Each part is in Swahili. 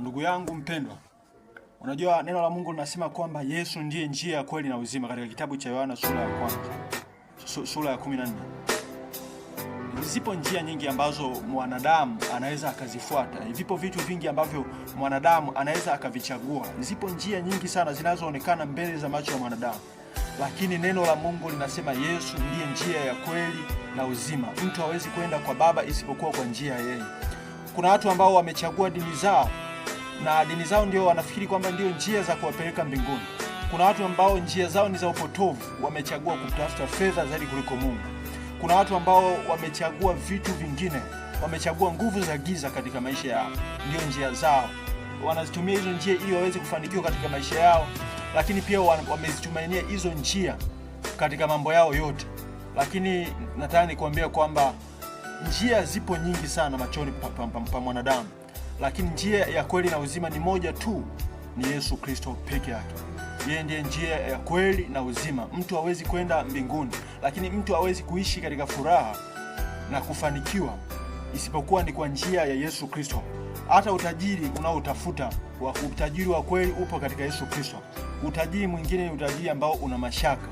Ndugu yangu mpendwa, unajua neno la Mungu linasema kwamba Yesu ndiye njia ya kweli na uzima katika kitabu cha Yohana sura ya 14. Zipo njia nyingi ambazo mwanadamu anaweza akazifuata. Vipo vitu vingi ambavyo mwanadamu anaweza akavichagua. Zipo njia nyingi sana zinazoonekana mbele za macho ya mwanadamu. Lakini neno la Mungu linasema Yesu ndiye njia ya kweli na uzima. Mtu hawezi kwenda kwa Baba isipokuwa kwa njia yeye. Kuna watu ambao wamechagua dini zao na dini zao ndio wanafikiri kwamba ndio njia za kuwapeleka mbinguni. Kuna watu ambao njia zao ni za upotovu, wamechagua kutafuta fedha zaidi kuliko Mungu. Kuna watu ambao wamechagua vitu vingine, wamechagua nguvu za giza katika maisha yao, ndio njia zao. Wanazitumia hizo njia ili waweze kufanikiwa katika maisha yao, lakini pia wamezitumainia hizo njia katika mambo yao yote. Lakini nataka nikwambia kwamba njia zipo nyingi sana machoni pa mwanadamu, lakini njia ya kweli na uzima ni moja tu, ni Yesu Kristo peke yake. Yeye ndiye njia ya kweli na uzima. Mtu hawezi kwenda mbinguni, lakini mtu hawezi kuishi katika furaha na kufanikiwa isipokuwa ni kwa njia ya Yesu Kristo. Hata utajiri unaotafuta, utajiri wa kweli upo katika Yesu Kristo. Utajiri mwingine ni utajiri ambao una mashaka.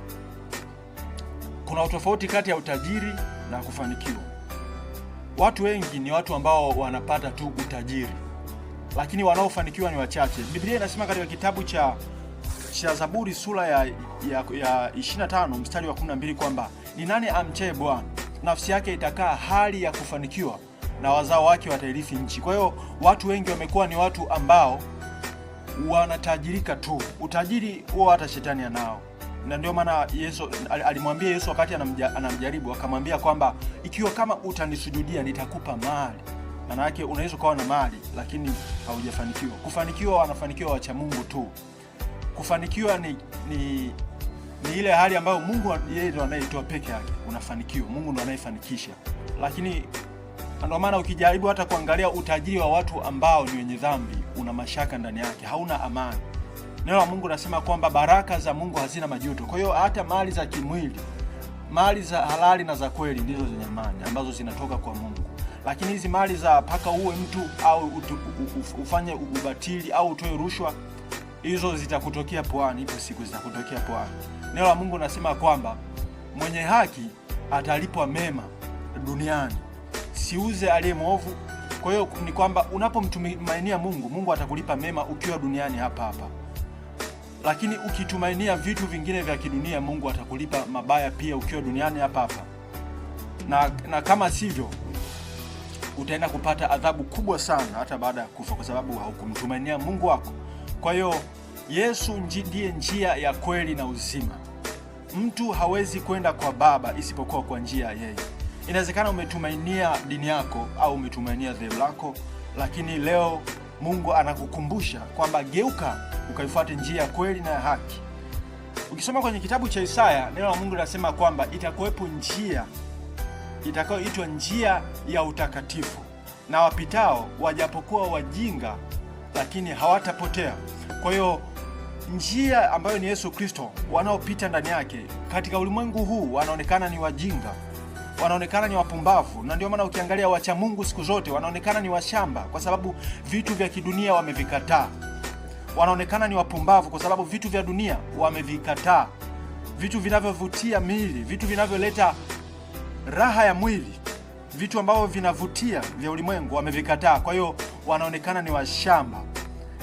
Kuna utofauti kati ya utajiri na kufanikiwa. Watu wengi ni watu ambao wanapata tu utajiri, lakini wanaofanikiwa ni wachache. Biblia inasema katika kitabu cha Zaburi sura ya 25 mstari wa 12 kwamba ni nani amchaye Bwana, nafsi yake itakaa hali ya kufanikiwa na wazao wake watairithi nchi. Kwa hiyo watu wengi wamekuwa ni watu ambao wanatajirika tu. Utajiri huo hata shetani anao. Na ndio maana Yesu alimwambia Yesu wakati anamjaribu, akamwambia kwamba ikiwa kama utanisujudia nitakupa mali. Maana yake unaweza kuwa na mali lakini haujafanikiwa. Kufanikiwa wanafanikiwa wacha Mungu tu. Kufanikiwa ni ile hali ambayo Mungu yeye ndiye anayetoa peke yake. Unafanikiwa, Mungu ndiye anayefanikisha. Lakini ndio maana ukijaribu hata kuangalia utajiri wa watu ambao ni wenye dhambi, una mashaka ndani yake, hauna amani. Neno la Mungu nasema kwamba baraka za Mungu hazina majuto. Kwa hiyo hata mali za kimwili, mali za halali na za kweli ndizo zenye amani ambazo zinatoka kwa Mungu. Lakini hizi mali za paka uwe mtu au ufanye ubatili au utoe rushwa, hizo zitakutokea puani, ipo siku zitakutokea puani. Neno la Mungu nasema kwamba mwenye haki atalipwa mema duniani, siuze aliye mwovu. Kwa hiyo ni kwamba unapomtumainia Mungu, Mungu atakulipa mema ukiwa duniani hapa. Lakini ukitumainia vitu vingine vya kidunia, Mungu atakulipa mabaya pia ukiwa duniani hapa. Na kama sivyo, utaenda kupata adhabu kubwa sana hata baada ya kufa, kwa sababu haukumtumainia Mungu wako. Kwa hiyo Yesu ndiye njia ya kweli na uzima. Mtu hawezi kwenda kwa Baba isipokuwa kwa njia ya yeye. Inawezekana umetumainia dini yako au umetumainia dhehebu lako, lakini leo Mungu anakukumbusha kwamba geuka ukaifuate njia ya kweli na ya haki. Ukisoma kwenye kitabu cha Isaya, neno la Mungu linasema kwamba itakuwepo njia itakayoitwa njia ya utakatifu, na wapitao wajapokuwa wajinga lakini hawatapotea. Kwa hiyo njia ambayo ni Yesu Kristo, wanaopita ndani yake katika ulimwengu huu wanaonekana ni wajinga, wanaonekana ni wapumbavu. Na ndio maana ukiangalia wacha Mungu siku zote wanaonekana ni washamba, kwa sababu vitu vya kidunia wamevikataa. Wanaonekana ni wapumbavu kwa sababu vitu vya dunia wamevikataa. Vitu vinavyovutia miili, vitu vinavyoleta raha ya mwili, vitu ambavyo vinavutia vya ulimwengu wamevikataa. Kwa hiyo wanaonekana ni washamba.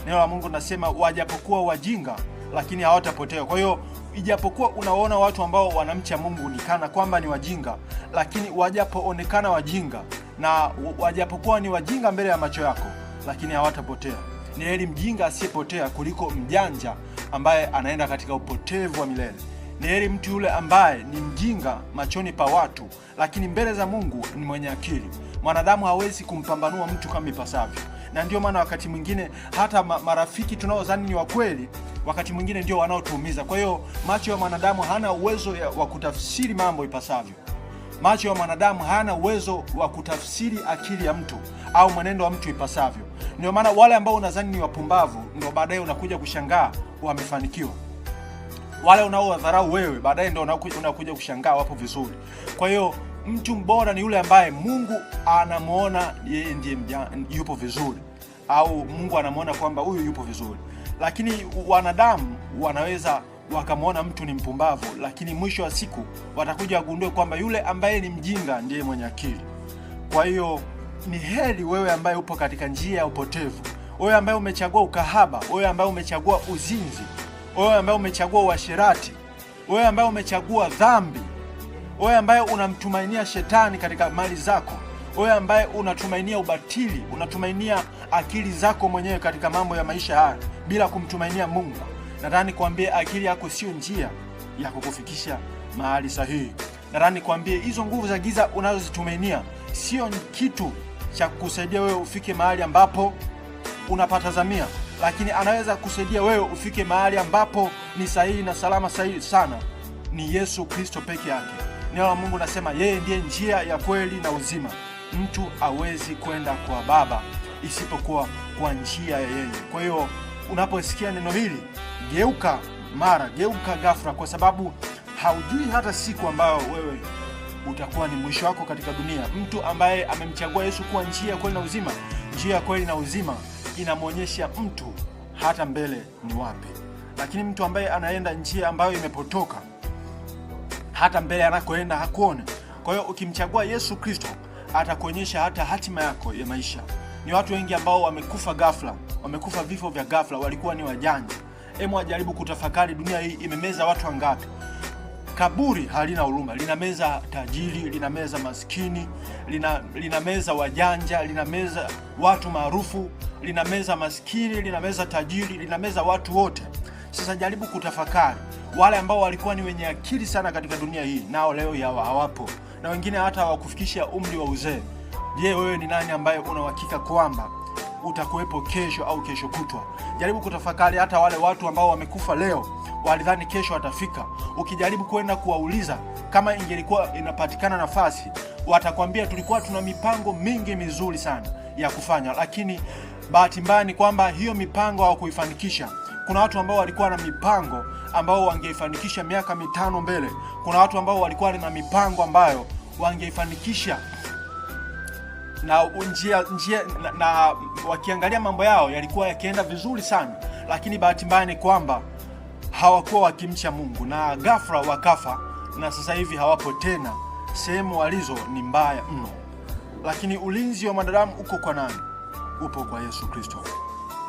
Neno la Mungu linasema wajapokuwa wajinga lakini hawatapotea. Kwa hiyo ijapokuwa unaona watu ambao wanamcha Mungu ni kana kwamba ni wajinga, lakini wajapoonekana wajinga na wajapokuwa ni wajinga mbele ya macho yako, lakini hawatapotea. Ni heri mjinga asiyepotea kuliko mjanja ambaye anaenda katika upotevu wa milele. Ni heri mtu yule ambaye ni mjinga machoni pa watu, lakini mbele za Mungu ni mwenye akili. Mwanadamu hawezi kumpambanua mtu kama ipasavyo. Na ndio maana wakati mwingine hata marafiki tunaodhani ni wa kweli, wakati mwingine ndio wanaotuumiza. Kwa hiyo macho ya mwanadamu hana uwezo wa kutafsiri mambo ipasavyo. Macho ya mwanadamu hana uwezo wa kutafsiri akili ya mtu au mwenendo wa mtu ipasavyo. Ndio maana wale ambao unadhani ni wapumbavu ndio baadaye unakuja kushangaa wamefanikiwa. Wale unaowadharau wewe baadaye ndio unakuja kushangaa wapo vizuri. Kwa hiyo mtu mbora ni yule ambaye Mungu anamuona yeye ndiye yupo vizuri. au Mungu anamwona kwamba huyu yupo vizuri. Lakini wanadamu wanaweza wakamwona mtu ni mpumbavu, lakini mwisho wa siku watakuja wagundue kwamba yule ambaye ni mjinga ndiye mwenye akili. Kwa hiyo ni heri wewe ambaye upo katika njia ya upotevu, wewe ambaye umechagua ukahaba, wewe ambaye umechagua uzinzi, wewe ambaye umechagua uasherati, wewe ambaye umechagua dhambi, wewe ambaye unamtumainia shetani katika mali zako, wewe ambaye unatumainia ubatili, unatumainia akili zako mwenyewe katika mambo ya maisha haya bila kumtumainia Mungu. Nataka nikwambie akili yako sio njia ya kukufikisha mahali sahihi. Nataka nikwambie hizo nguvu za giza unazozitumainia sio kitu cha kukusaidia wewe ufike mahali ambapo unapatazamia, lakini anaweza kusaidia wewe ufike mahali ambapo ni sahihi na salama sahihi sana. Ni Yesu Kristo peke yake. Neno la Mungu nasema yeye ndiye njia ya kweli na uzima. Mtu hawezi kwenda kwa Baba isipokuwa kwa njia ya yeye. Kwa hiyo unaposikia neno hili, geuka mara, geuka ghafla, kwa sababu haujui hata siku ambayo wewe utakuwa ni mwisho wako katika dunia. Mtu ambaye amemchagua Yesu kuwa njia ya kweli na uzima, njia ya kweli na uzima inamwonyesha mtu hata mbele ni wapi. Lakini mtu ambaye anaenda njia ambayo imepotoka, hata mbele anakoenda hakuone. Kwa hiyo ukimchagua Yesu Kristo atakuonyesha hata hatima yako ya maisha. Ni watu wengi ambao wamekufa ghafla, wamekufa vifo vya ghafla, walikuwa ni wajanja. Hebu ajaribu kutafakari, dunia hii imemeza watu wangapi? Kaburi halina huruma, linameza tajiri, linameza maskini, linameza wajanja, linameza watu maarufu, linameza maskini, linameza tajiri, linameza watu wote. Sasa jaribu kutafakari, wale ambao walikuwa ni wenye akili sana katika dunia hii, nao leo hawapo, na wengine hata hawakufikisha umri wa uzee. Je, wewe ni nani ambaye una uhakika kwamba utakuwepo kesho au kesho kutwa? Jaribu kutafakari, hata wale watu ambao wamekufa leo walidhani kesho watafika. Ukijaribu kwenda kuwauliza kama ingelikuwa inapatikana nafasi, watakwambia tulikuwa tuna mipango mingi mizuri sana ya kufanya, lakini bahati mbaya ni kwamba hiyo mipango hawakuifanikisha. Kuna watu ambao walikuwa na mipango ambao wangeifanikisha miaka 5 mbele. Kuna watu ambao walikuwa na mipango ambayo wangeifanikisha na njia na wakiangalia mambo yao yalikuwa yakienda vizuri sana, lakini bahati mbaya ni kwamba hawakuwa wakimcha Mungu na ghafla wakafa, na sasa hivi hawapo tena. Sehemu walizo ni mbaya mno. Lakini ulinzi wa mwanadamu uko kwa nani? Upo kwa Yesu Kristo.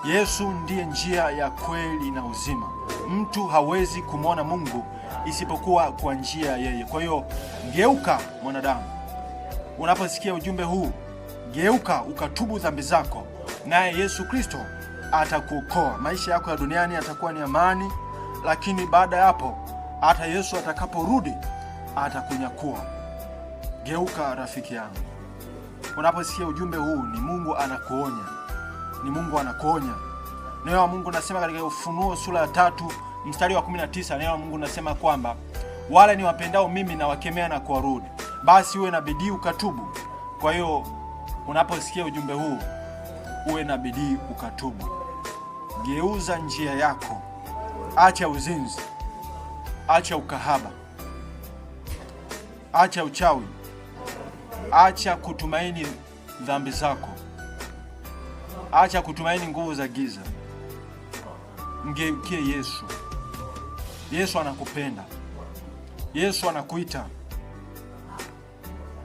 Yesu ndiye njia ya kweli na uzima. Mtu hawezi kumwona Mungu isipokuwa kwa njia yeye. Kwa hiyo geuka mwanadamu, unaposikia ujumbe huu, geuka ukatubu dhambi zako, naye Yesu Kristo atakuokoa. Maisha yako ya duniani yatakuwa ni amani, lakini baada ya hapo hata Yesu atakaporudi atakunyakua. Geuka rafiki yangu. Unaposikia ujumbe huu, ni Mungu anakuonya. Ni Mungu anakuonya. Neno la Mungu nasema katika Ufunuo sura ya 3 mstari wa 19, neno la Mungu nasema kwamba wale ni wapendao mimi na wakemea na kuwarudi. Basi uwe na bidii ukatubu. Kwa hiyo unaposikia ujumbe huu, uwe na bidii ukatubu. Geuza njia yako. Acha uzinzi, acha ukahaba, acha uchawi, acha kutumaini dhambi zako, acha kutumaini nguvu za giza. Mgeukie Yesu. Yesu anakupenda. Yesu anakuita.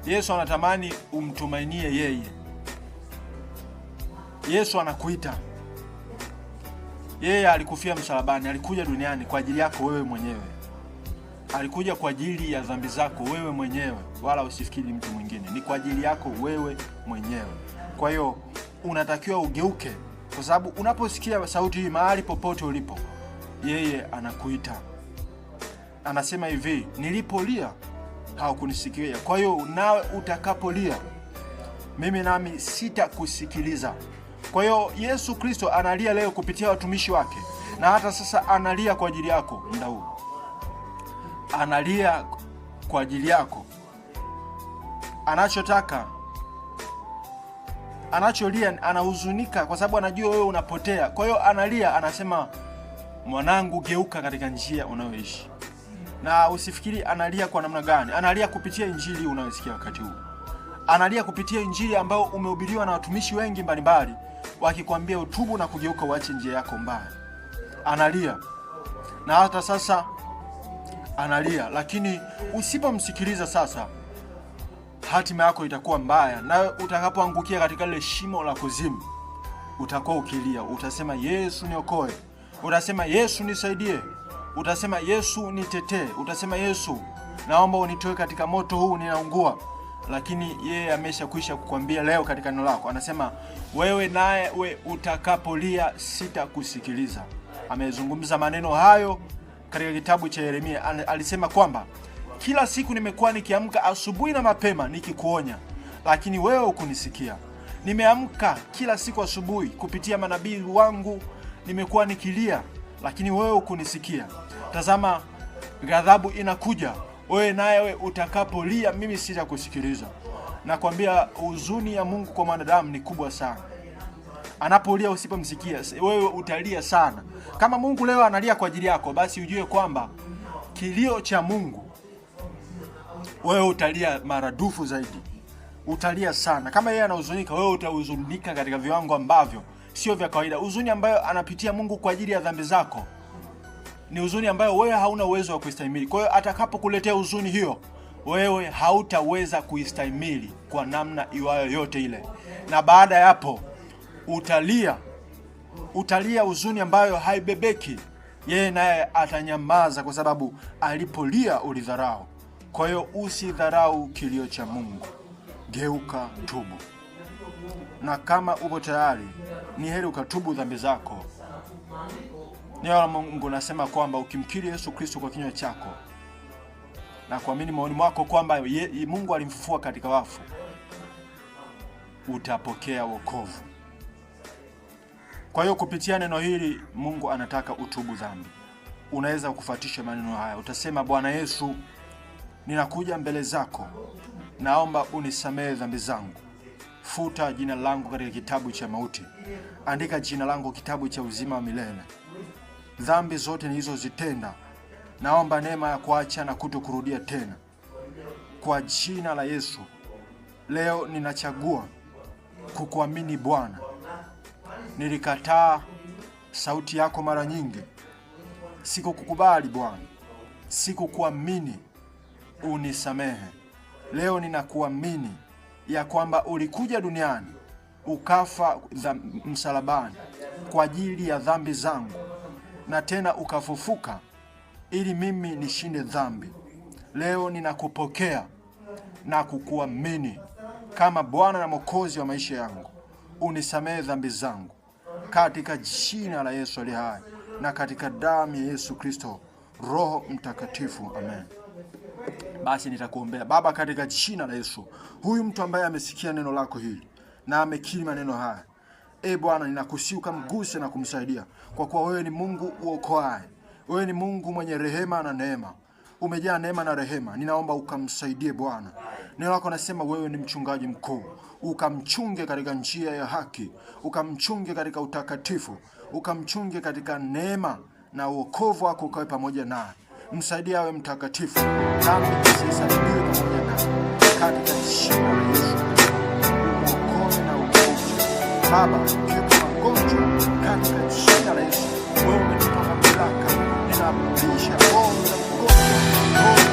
Yesu anatamani umtumainie yeye. Yesu anakuita. Yeye alikufia msalabani, alikuja duniani kwa ajili yako wewe mwenyewe. Alikuja kwa ajili ya dhambi zako wewe mwenyewe, wala usifikiri mtu mwingine. Ni kwa ajili yako wewe mwenyewe. Kwa hiyo unatakiwa ugeuke, kwa sababu unaposikia sauti hii mahali popote ulipo, yeye anakuita. Anasema hivi, nilipolia hawakunisikia. Kwa hiyo nawe utakapolia, mimi nami sitakusikiliza. Kwa hiyo Yesu Kristo analia leo kupitia watumishi wake, na hata sasa analia kwa ajili yako muda huu. Analia kwa ajili yako. Anacholia, anahuzunika kwa sababu anajua wewe unapotea. Kwa hiyo analia, anasema mwanangu, geuka katika njia unayoishi. Na usifikiri analia kwa namna gani. Analia kupitia injili unayosikia wakati huu. Analia kupitia injili ambayo umehubiriwa na watumishi wengi mbalimbali wakikwambia utubu na kugeuka uache njia yako mbaya. Analia. Na hata sasa analia, lakini usipomsikiliza sasa, hatima yako itakuwa mbaya, na utakapoangukia katika ile shimo la kuzimu, utakuwa ukilia, utasema Yesu niokoe, utasema Yesu nisaidie, utasema Yesu nitetee, utasema Yesu naomba unitoe katika moto huu, ninaungua. Lakini yeye ameshakwisha kukwambia leo katika neno lako, anasema wewe nawe utakapolia sitakusikiliza. Amezungumza maneno hayo katika kitabu cha Yeremia. Alisema kwamba kila siku nimekuwa nikiamka asubuhi na mapema nikikuonya, lakini wewe hukunisikia. Nimeamka kila siku asubuhi kupitia manabii wangu, nimekuwa nikilia, lakini wewe hukunisikia. Tazama, ghadhabu inakuja, wewe nawe utakapolia mimi sitakusikiliza. Nakwambia huzuni ya Mungu kwa mwanadamu ni kubwa sana. Anapolia usipomsikia, wewe utalia sana. Kama Mungu leo analia kwa ajili yako, basi ujue kwamba kilio cha Mungu wewe utalia maradufu zaidi. Utalia sana. Kama yeye anahuzunika, wewe utahuzunika katika viwango ambavyo sio vya kawaida. Huzuni ambayo anapitia Mungu kwa ajili ya dhambi zako ni huzuni ambayo wewe hauna uwezo wa kuistahimili. Kwa hiyo atakapokuletea huzuni hiyo, wewe hautaweza kuistahimili kwa namna iwayo yote ile. Na baada ya hapo utalia huzuni ambayo haibebeki. Yeye naye atanyamaza kwa sababu alipolia ulidharau. Kwa hiyo usidharau kilio cha Mungu. Geuka, tubu. Na kama upo tayari, ni heri ukatubu dhambi zako. Neno la Mungu nasema kwamba ukimkiri Yesu Kristo kwa kinywa chako na kuamini moyoni mwako kwamba Mungu alimfufua katika wafu, utapokea wokovu. Kwa hiyo kupitia neno hili Mungu anataka utubu dhambi. Unaweza kufuatisha maneno haya. Utasema, Bwana Yesu, ninakuja mbele zako, naomba unisamehe dhambi zangu. Futa jina langu katika kitabu cha mauti, andika jina langu kitabu cha uzima wa milele. Dhambi zote nilizozitenda, naomba neema ya kuacha na kutokurudia tena. Kwa jina la Yesu, leo ninachagua kukuamini Bwana. Nilikataa sauti yako mara nyingi. Sikukukubali Bwana, sikukuamini. Unisamehe. Leo ninakuamini ya kwamba ulikuja duniani ukafa msalabani kwa ajili ya dhambi zangu, na tena ukafufuka ili mimi nishinde dhambi. Leo ninakupokea na kukuamini kama Bwana na Mwokozi wa maisha yangu. Unisamehe dhambi zangu katika jina la Yesu aliye hai na katika damu ya Yesu Kristo, Roho Mtakatifu. Amen. Basi nitakuombea. Baba, katika jina la Yesu, huyu mtu ambaye amesikia neno lako hili na amekiri maneno haya, Bwana, ninakusihi ukamguse na kumsaidia, kwa kuwa wewe ni Mungu uokoaye. Wewe ni Mungu mwenye rehema na neema. Umejaa neema na rehema. Ninaomba ukamsaidie Bwana. Neno lako nasema wewe ni mchungaji mkuu. Ukamchunge katika njia ya haki, ukamchunge katika utakatifu, ukamchunge katika neema, na uokovu wako ukawe pamoja naye. Msaidie awe mtakatifu, dhambi zisihesabiwe pamoja naye, katika jina la Yesu. Uokoe na uponye Baba, ukiwa magonjwa, katika jina la Yesu. Wewe umenipa mamlaka, ninarudisha roho za mgonjwa,